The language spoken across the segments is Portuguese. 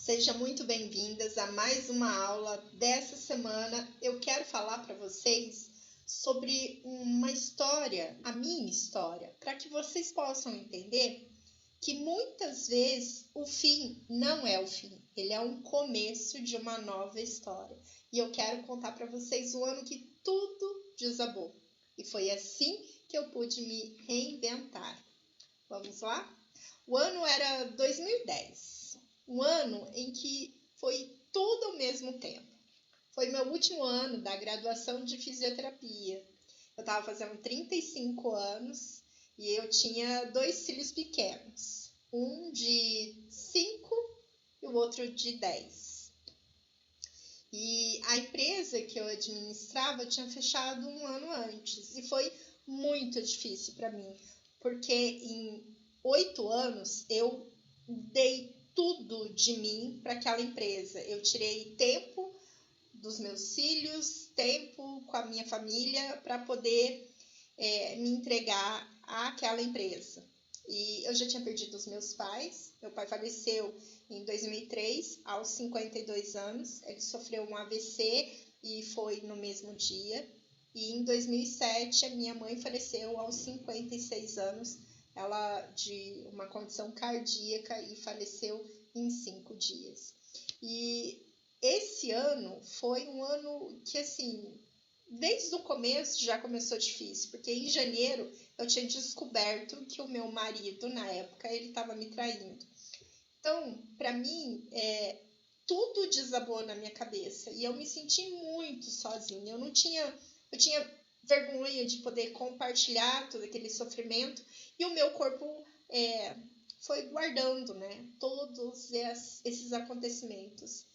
Sejam muito bem-vindas a mais uma aula. Dessa semana eu quero falar para vocês sobre uma história, a minha história, para que vocês possam entender que muitas vezes o fim não é o fim, ele é um começo de uma nova história. E eu quero contar para vocês o ano que tudo desabou. E foi assim que eu pude me reinventar. Vamos lá? O ano era 2010. Um ano em que foi tudo ao mesmo tempo. Foi meu último ano da graduação de fisioterapia. Eu estava fazendo 35 anos e eu tinha 2 filhos pequenos. Um de 5 e o outro de 10. E a empresa que eu administrava tinha fechado um ano antes. E foi muito difícil para mim, porque em 8 anos eu dei tudo de mim para aquela empresa. Eu tirei tempo dos meus filhos, tempo com a minha família para poder me entregar àquela empresa. E eu já tinha perdido os meus pais. Meu pai faleceu em 2003, aos 52 anos. Ele sofreu um AVC e foi no mesmo dia. E em 2007, a minha mãe faleceu aos 56 anos. Ela de uma condição cardíaca e faleceu em 5 dias. E esse ano foi um ano que, assim, desde o começo já começou difícil, porque em janeiro eu tinha descoberto que o meu marido, na época, ele estava me traindo. Então, para mim, tudo desabou na minha cabeça e eu me senti muito sozinha. Eu tinha vergonha de poder compartilhar todo aquele sofrimento e o meu corpo foi guardando, né, todos esses acontecimentos.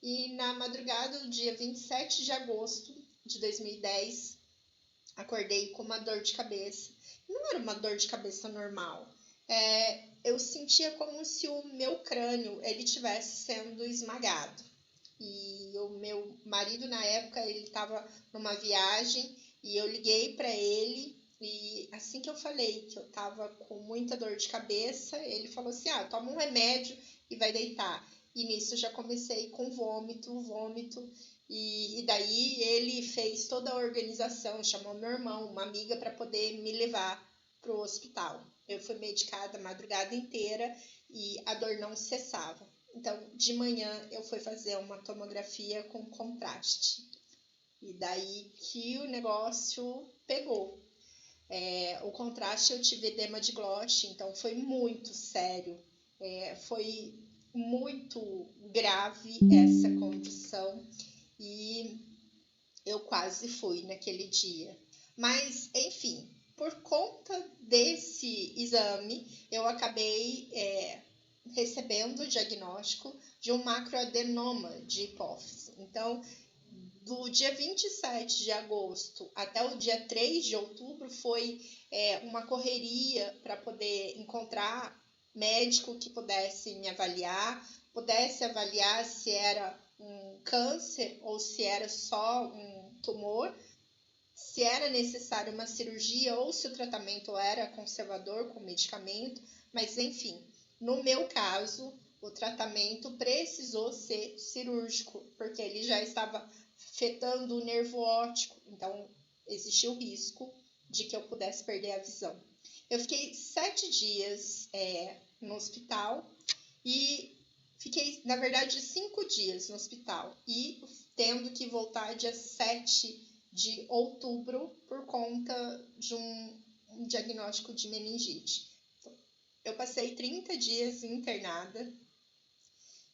E na madrugada do dia 27 de agosto de 2010, acordei com uma dor de cabeça. Não era uma dor de cabeça normal. Eu sentia como se o meu crânio ele estivesse sendo esmagado. E o meu marido, na época, ele estava numa viagem e eu liguei para ele. E assim que eu falei que eu estava com muita dor de cabeça, ele falou assim, toma um remédio e vai deitar. E nisso eu já comecei com vômito. E daí ele fez toda a organização, chamou meu irmão, uma amiga, para poder me levar para o hospital. Eu fui medicada a madrugada inteira e a dor não cessava. Então, de manhã eu fui fazer uma tomografia com contraste. E daí que o negócio pegou. O contraste eu tive edema de glote, então foi muito sério. Foi muito grave essa condição e eu quase fui naquele dia. Mas, enfim, por conta desse exame, eu acabei recebendo o diagnóstico de um macroadenoma de hipófise. Então, do dia 27 de agosto até o dia 3 de outubro foi uma correria para poder encontrar médico que pudesse me avaliar, pudesse avaliar se era um câncer ou se era só um tumor, se era necessário uma cirurgia ou se o tratamento era conservador com medicamento, mas enfim, no meu caso, o tratamento precisou ser cirúrgico, porque ele já estava afetando o nervo óptico, então existia o risco de que eu pudesse perder a visão. Eu fiquei 7 dias no hospital e fiquei, na verdade, 5 dias no hospital e tendo que voltar dia 7 de outubro por conta de um diagnóstico de meningite. Eu passei 30 dias internada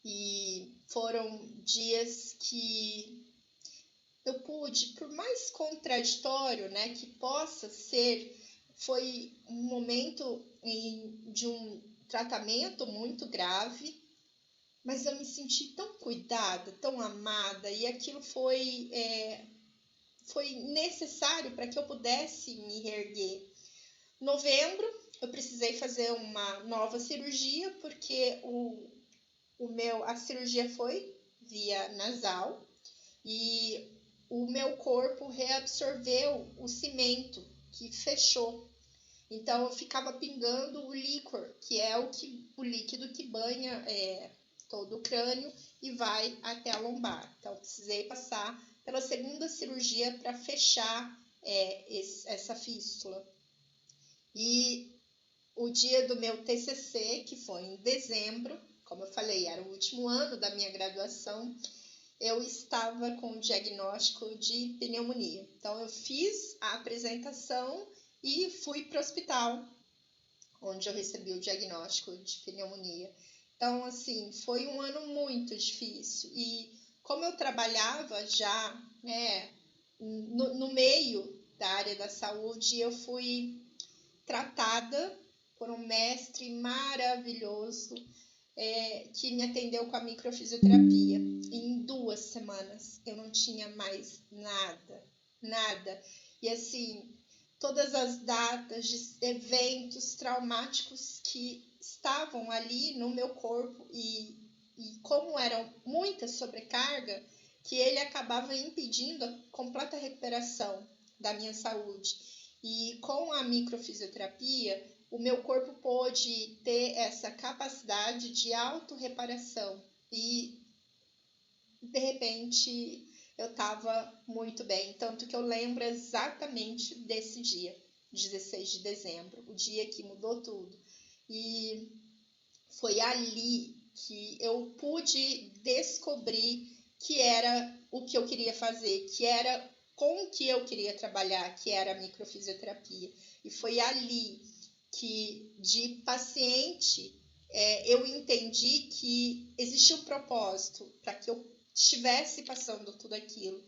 e foram dias que eu pude, por mais contraditório, né, que possa ser, foi um momento de um tratamento muito grave, mas eu me senti tão cuidada, tão amada, e aquilo foi necessário para que eu pudesse me reerguer. Novembro, eu precisei fazer uma nova cirurgia, porque a cirurgia foi via nasal e o meu corpo reabsorveu o cimento que fechou. Então eu ficava pingando o líquor, que é o líquido que banha todo o crânio e vai até a lombar. Então, precisei passar pela segunda cirurgia para fechar essa fístula. E o dia do meu TCC, que foi em dezembro, como eu falei, era o último ano da minha graduação, eu estava com o diagnóstico de pneumonia. Então, eu fiz a apresentação e fui para o hospital, onde eu recebi o diagnóstico de pneumonia. Então, assim, foi um ano muito difícil. E como eu trabalhava já, no meio da área da saúde, eu fui tratada por um mestre maravilhoso, que me atendeu com a microfisioterapia. E em 2 semanas eu não tinha mais nada. E assim, todas as datas de eventos traumáticos que estavam ali no meu corpo e como eram muita sobrecarga, que ele acabava impedindo a completa recuperação da minha saúde. E com a microfisioterapia, o meu corpo pôde ter essa capacidade de autorreparação e, de repente, eu estava muito bem. Tanto que eu lembro exatamente desse dia, 16 de dezembro, o dia que mudou tudo. E foi ali que eu pude descobrir que era o que eu queria fazer, que era com o que eu queria trabalhar, que era a microfisioterapia. E foi ali que, de paciente, eu entendi que existia um propósito para que eu estivesse passando tudo aquilo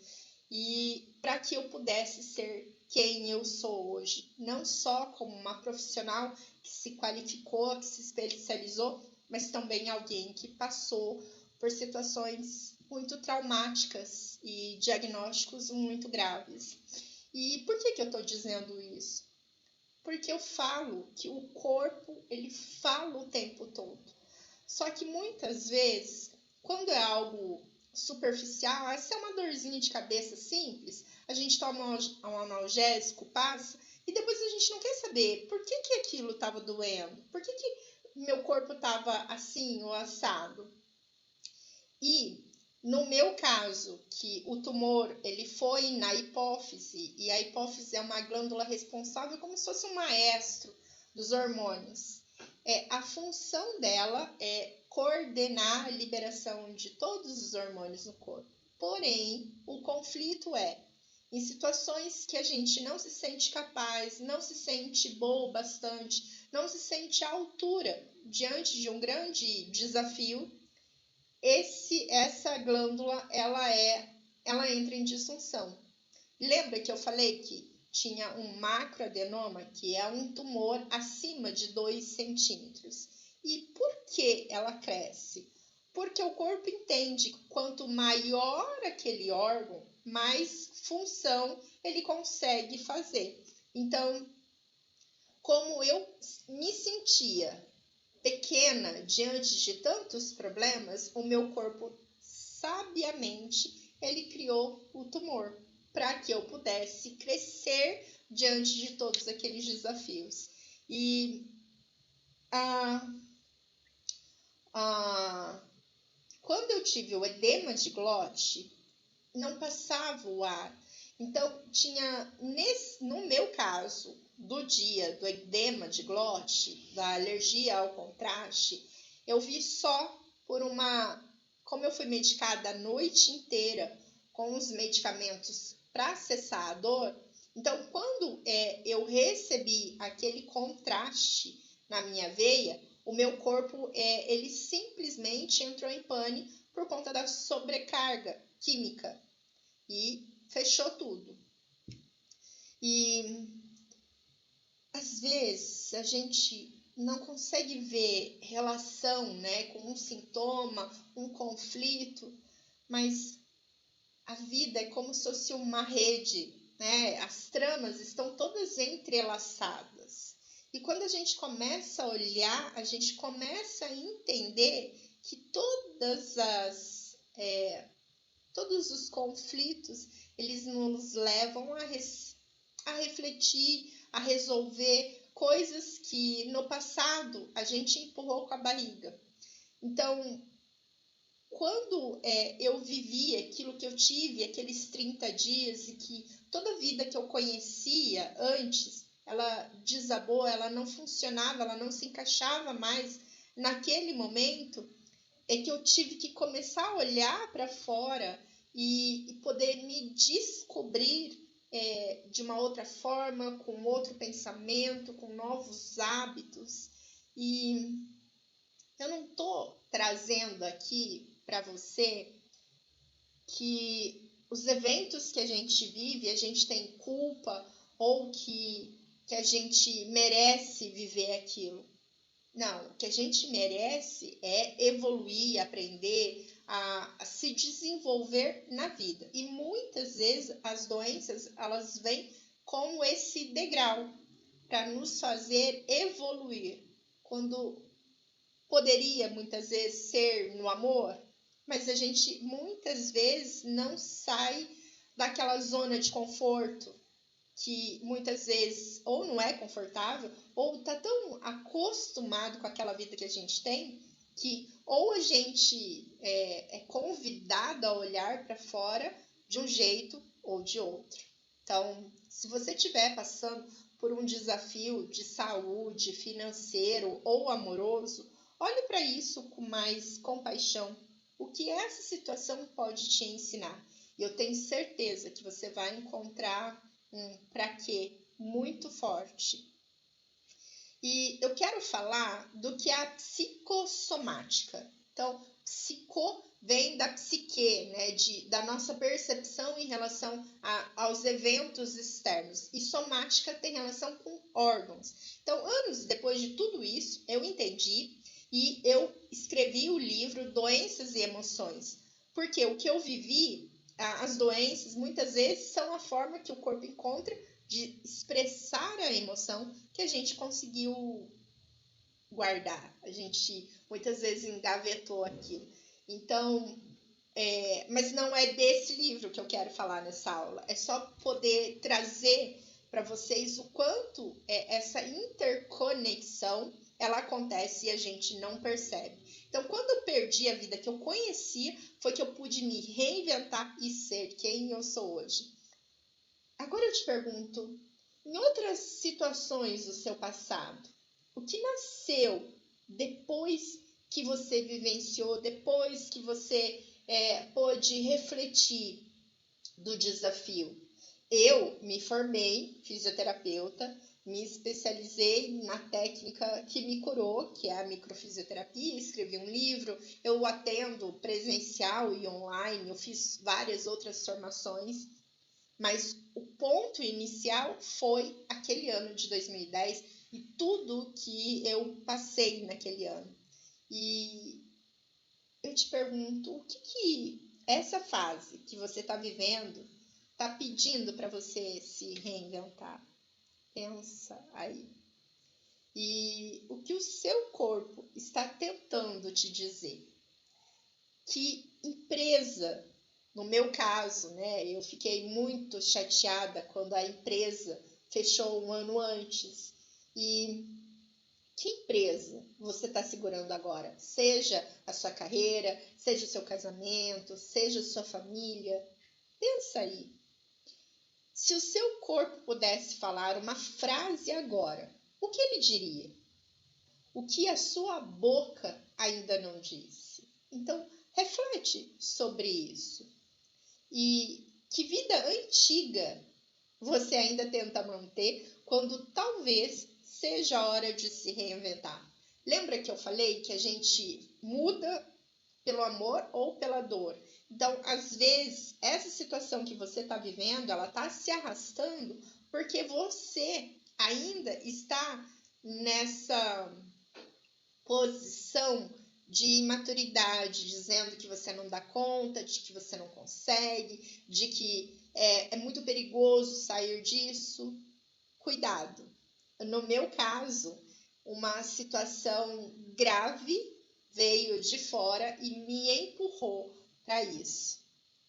e para que eu pudesse ser quem eu sou hoje, não só como uma profissional que se qualificou, que se especializou, mas também alguém que passou por situações muito traumáticas e diagnósticos muito graves. E por que eu estou dizendo isso? Porque eu falo que o corpo, ele fala o tempo todo. Só que muitas vezes, quando é algo superficial, essa é uma dorzinha de cabeça simples, a gente toma um analgésico, passa, e depois a gente não quer saber por que aquilo estava doendo, por que meu corpo estava assim ou assado. E no meu caso, que o tumor ele foi na hipófise, e a hipófise é uma glândula responsável como se fosse um maestro dos hormônios. A função dela é coordenar a liberação de todos os hormônios no corpo. Porém, o conflito em situações que a gente não se sente capaz, não se sente boa o bastante, não se sente à altura diante de um grande desafio, essa glândula ela entra em disfunção. Lembra que eu falei que tinha um macroadenoma, que é um tumor acima de 2 centímetros. E por que ela cresce? Porque o corpo entende que quanto maior aquele órgão, mais função ele consegue fazer. Então, como eu me sentia pequena diante de tantos problemas, o meu corpo sabiamente ele criou o tumor para que eu pudesse crescer diante de todos aqueles desafios. E quando eu tive o edema de glote, não passava o ar. Então, no meu caso, do dia do edema de glote, da alergia ao contraste, eu vi só como eu fui medicada a noite inteira com os medicamentos para cessar a dor, então quando eu recebi aquele contraste na minha veia, o meu corpo ele simplesmente entrou em pane por conta da sobrecarga química e fechou tudo. E às vezes a gente não consegue ver relação, com um sintoma, um conflito, mas a vida é como se fosse uma rede, As tramas estão todas entrelaçadas. E quando a gente começa a olhar, a gente começa a entender que todos os conflitos, eles nos levam a refletir, a resolver coisas que no passado a gente empurrou com a barriga. Então, quando eu vivi aquilo que eu tive, aqueles 30 dias, e que toda a vida que eu conhecia antes, ela desabou, ela não funcionava, ela não se encaixava mais naquele momento, é que eu tive que começar a olhar para fora e poder me descobrir de uma outra forma, com outro pensamento, com novos hábitos. E eu não estou trazendo aqui para você que os eventos que a gente vive, a gente tem culpa ou que a gente merece viver aquilo. Não, o que a gente merece é evoluir, aprender a se desenvolver na vida. E muitas vezes as doenças, elas vêm como esse degrau para nos fazer evoluir. Quando poderia muitas vezes ser no amor, mas a gente muitas vezes não sai daquela zona de conforto, que muitas vezes ou não é confortável, ou está tão acostumado com aquela vida que a gente tem, que ou a gente é convidado a olhar para fora de um jeito ou de outro. Então, se você estiver passando por um desafio de saúde, financeiro ou amoroso, olhe para isso com mais compaixão. O que essa situação pode te ensinar? E eu tenho certeza que você vai encontrar um para quê muito forte. E eu quero falar do que é a psicossomática. Então, psico vem da psique, né, da nossa percepção em relação aos eventos externos. E somática tem relação com órgãos. Então, anos depois de tudo isso, eu entendi e eu escrevi o livro Doenças e Emoções. Porque o que eu vivi, as doenças, muitas vezes são a forma que o corpo encontra de expressar a emoção que a gente conseguiu guardar. A gente muitas vezes engavetou aquilo. Então, mas não é desse livro que eu quero falar nessa aula. É só poder trazer para vocês o quanto essa interconexão ela acontece e a gente não percebe. Então, quando eu perdi a vida que eu conhecia, foi que eu pude me reinventar e ser quem eu sou hoje. Agora eu te pergunto, em outras situações do seu passado, o que nasceu depois que você vivenciou, depois que você pôde refletir do desafio? Eu me formei fisioterapeuta, me especializei na técnica que me curou, que é a microfisioterapia, escrevi um livro, eu atendo presencial e online, eu fiz várias outras formações, mas o ponto inicial foi aquele ano de 2010 e tudo que eu passei naquele ano. E eu te pergunto, o que essa fase que você está vivendo está pedindo para você se reinventar? Pensa aí. E o que o seu corpo está tentando te dizer? Que empresa, no meu caso, né, eu fiquei muito chateada quando a empresa fechou um ano antes. E que empresa você está segurando agora? Seja a sua carreira, seja o seu casamento, seja a sua família. Pensa aí. Se o seu corpo pudesse falar uma frase agora, o que ele diria? O que a sua boca ainda não disse? Então, reflete sobre isso. E que vida antiga você ainda tenta manter quando talvez seja a hora de se reinventar? Lembra que eu falei que a gente muda pelo amor ou pela dor? Então, às vezes, essa situação que você está vivendo, ela está se arrastando porque você ainda está nessa posição de imaturidade, dizendo que você não dá conta, de que você não consegue, de que é muito perigoso sair disso. Cuidado. No meu caso, uma situação grave veio de fora e me empurrou para isso.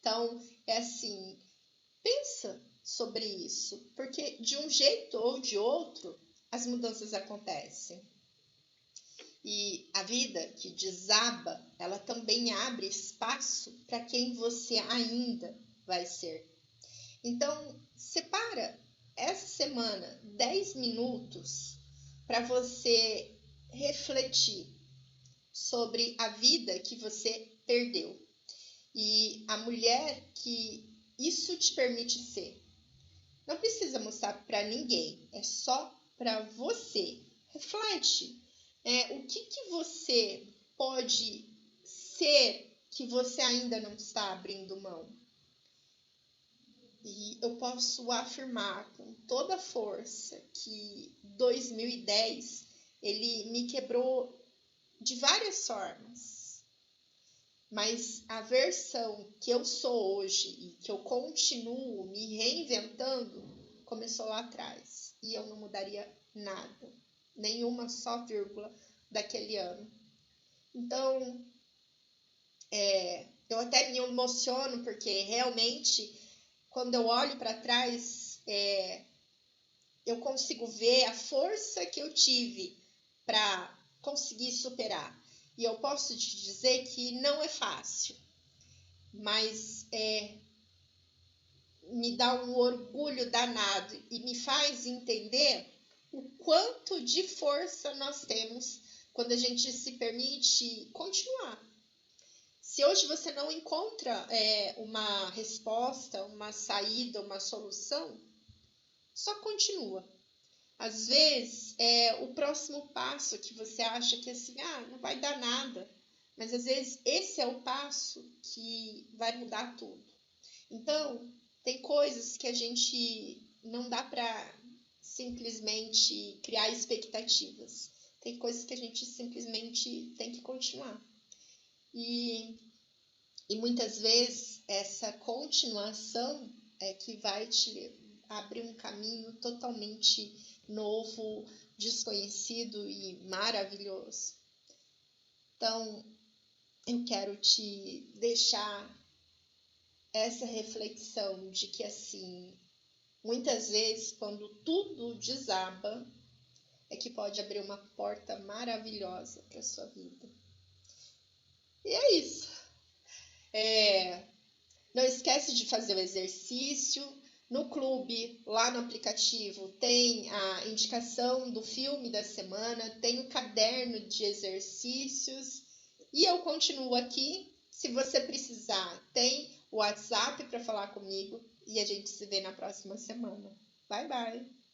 Então, é assim, pensa sobre isso, porque de um jeito ou de outro, as mudanças acontecem. E a vida que desaba, ela também abre espaço para quem você ainda vai ser. Então, separa essa semana 10 minutos para você refletir sobre a vida que você perdeu e a mulher que isso te permite ser. Não precisa mostrar para ninguém, é só para você. Reflete. O que você pode ser que você ainda não está abrindo mão? E eu posso afirmar com toda força que 2010 ele me quebrou de várias formas. Mas a versão que eu sou hoje e que eu continuo me reinventando começou lá atrás. E eu não mudaria nada, nenhuma só vírgula daquele ano. Então, eu até me emociono porque realmente, quando eu olho para trás, eu consigo ver a força que eu tive para conseguir superar. E eu posso te dizer que não é fácil, mas me dá um orgulho danado e me faz entender o quanto de força nós temos quando a gente se permite continuar. Se hoje você não encontra uma resposta, uma saída, uma solução, só continua. Às vezes, o próximo passo que você acha que assim, não vai dar nada. Mas às vezes esse é o passo que vai mudar tudo. Então, tem coisas que a gente não dá para simplesmente criar expectativas. Tem coisas que a gente simplesmente tem que continuar. E muitas vezes essa continuação é que vai te abrir um caminho totalmente novo, desconhecido e maravilhoso. Então, eu quero te deixar essa reflexão de que, assim, muitas vezes, quando tudo desaba, é que pode abrir uma porta maravilhosa para a sua vida. E é isso. Não esquece de fazer o exercício. No clube, lá no aplicativo, tem a indicação do filme da semana, tem o caderno de exercícios. E eu continuo aqui. Se você precisar, tem o WhatsApp para falar comigo. E a gente se vê na próxima semana. Bye, bye!